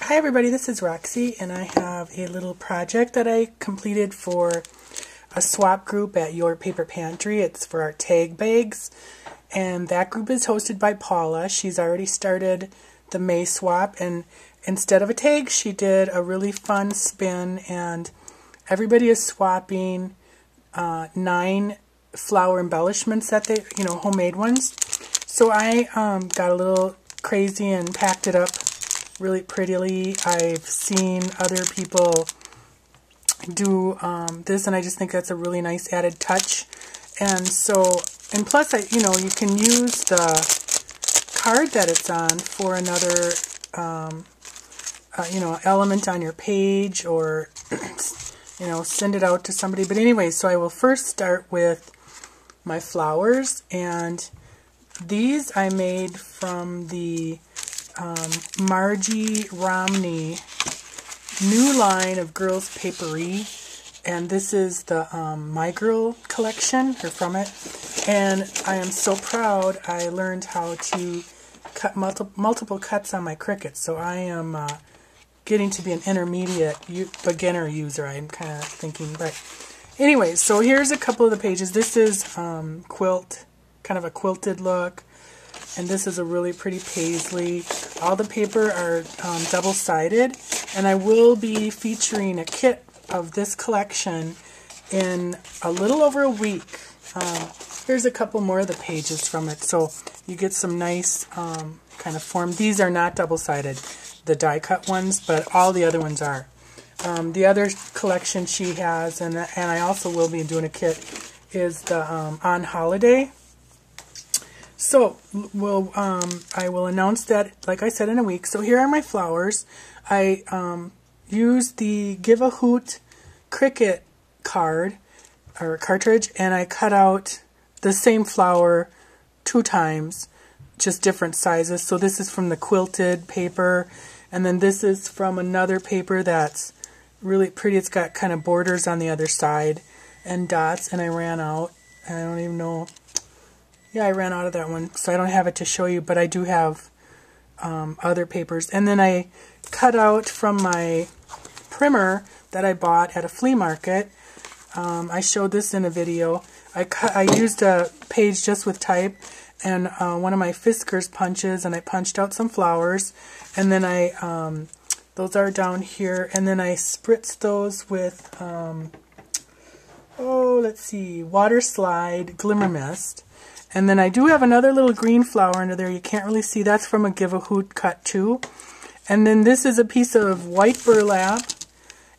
Hi everybody, this is Roxy, and I have a little project that I completed for a swap group at Your Paper Pantry. It's for our tag bags, and that group is hosted by Paula. She's already started the May swap, and instead of a tag, she did a really fun spin, and everybody is swapping 9 flower embellishments that they, homemade ones. So I got a little crazy and packed it up really prettily. I've seen other people do this, and I just think that's a really nice added touch. And so, and plus, you can use the card that it's on for another, element on your page, or send it out to somebody. But anyway, so I will first start with my flowers, and these I made from the Margie Romney new line of girls Paperie, and this is the My Girl collection, or from it. And I am so proud I learned how to cut multiple cuts on my Cricut, so I am getting to be an intermediate beginner user, I'm kind of thinking. But anyway, so here's a couple of the pages. This is quilt, kind of a quilted look. And this is a really pretty paisley. All the paper are double-sided, and I will be featuring a kit of this collection in a little over a week. Here's a couple more of the pages from it, so you get some nice kind of form. These are not double-sided, the die-cut ones, but all the other ones are. The other collection she has, and I also will be doing a kit, is the On Holiday. So, I will announce that, like I said, in a week. So here are my flowers. I used the Give a Hoot Cricut card, or cartridge, and I cut out the same flower 2 times, just different sizes. So this is from the quilted paper, and then this is from another paper that's really pretty. It's got kind of borders on the other side and dots, and I ran out. I don't even know. Yeah, I ran out of that one, so I don't have it to show you, but I do have other papers. And then I cut out from my primer that I bought at a flea market. I showed this in a video. I used a page just with type and one of my Fiskars punches, and I punched out some flowers. And then those are down here, and then I spritzed those with, let's see, Water Slide Glimmer Mist. And then I do have another little green flower under there. You can't really see. That's from a Give a Hoot cut too. And then this is a piece of white burlap.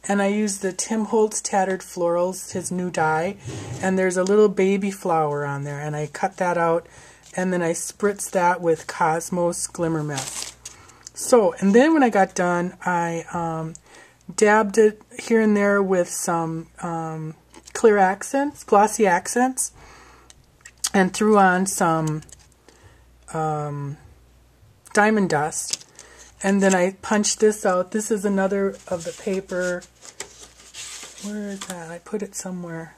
And I used the Tim Holtz Tattered Florals, his new die. And there's a little baby flower on there. And I cut that out. And then I spritzed that with Cosmos Glimmer Mist. So, and then when I got done, I dabbed it here and there with some clear accents, glossy accents. And threw on some diamond dust. And then I punched this out. This is another of the paper. Where is that? I put it somewhere.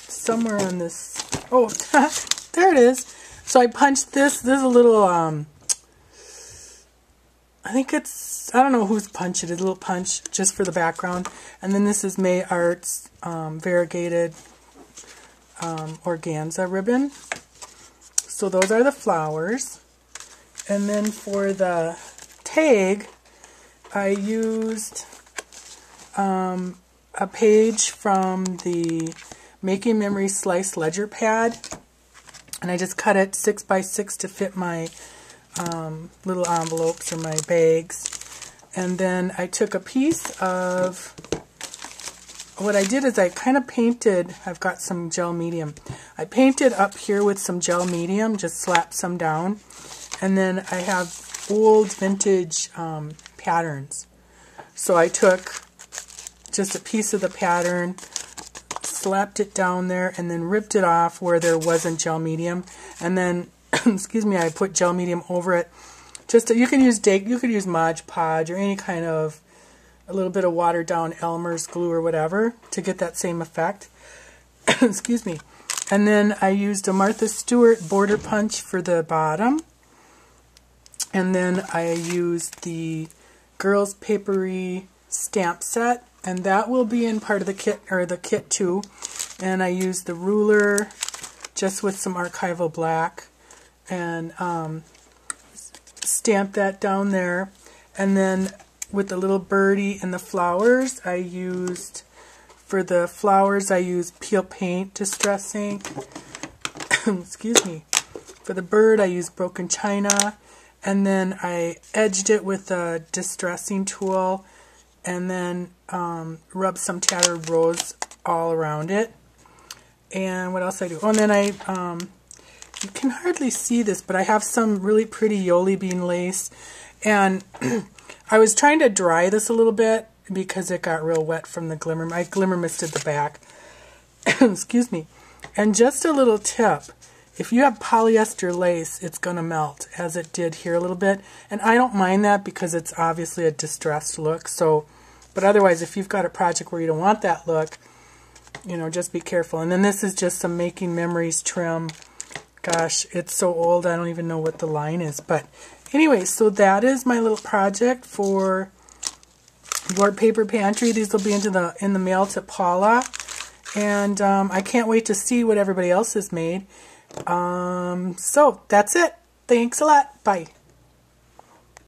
Somewhere on this. Oh, there it is. So I punched this. This is a little, I think it's, I don't know who's punched it. A little punch just for the background. And then this is May Arts variegated organza ribbon. So those are the flowers. And then for the tag, I used a page from the Making Memories Slice ledger pad, and I just cut it 6 by 6 to fit my little envelopes or my bags. And then I took a piece of, what I did is I kind of painted, I've got some gel medium. I painted up here with some gel medium, just slapped some down. And then I have old vintage patterns. So I took just a piece of the pattern, slapped it down there, and then ripped it off where there wasn't gel medium. And then, excuse me, I put gel medium over it. Just you can use Mod Podge or any kind of a little bit of watered down Elmer's glue or whatever to get that same effect. Excuse me. And then I used a Martha Stewart border punch for the bottom. And then I used the Girls Paperie stamp set, and that will be in part of the kit, or the kit too. And I used the ruler just with some archival black and stamped that down there. And then with the little birdie and the flowers, I used, for the flowers, I used peel paint distress ink. Excuse me. For the bird, I used broken china, and then I edged it with a distressing tool, and then rubbed some tattered rose all around it. And what else I do? Oh, and then I, you can hardly see this, but I have some really pretty Yoli bean lace, and I was trying to dry this a little bit because it got real wet from the glimmer. I glimmer misted the back. Excuse me. And just a little tip. If you have polyester lace, it's going to melt, as it did here a little bit. And I don't mind that because it's obviously a distressed look. So, but otherwise, if you've got a project where you don't want that look, you know, just be careful. And then this is just some Making Memories trim. Gosh, it's so old, I don't even know what the line is. But anyway, so that is my little project for Your Paper Pantry. These will be in the mail to Paula. And I can't wait to see what everybody else has made. So that's it. Thanks a lot. Bye.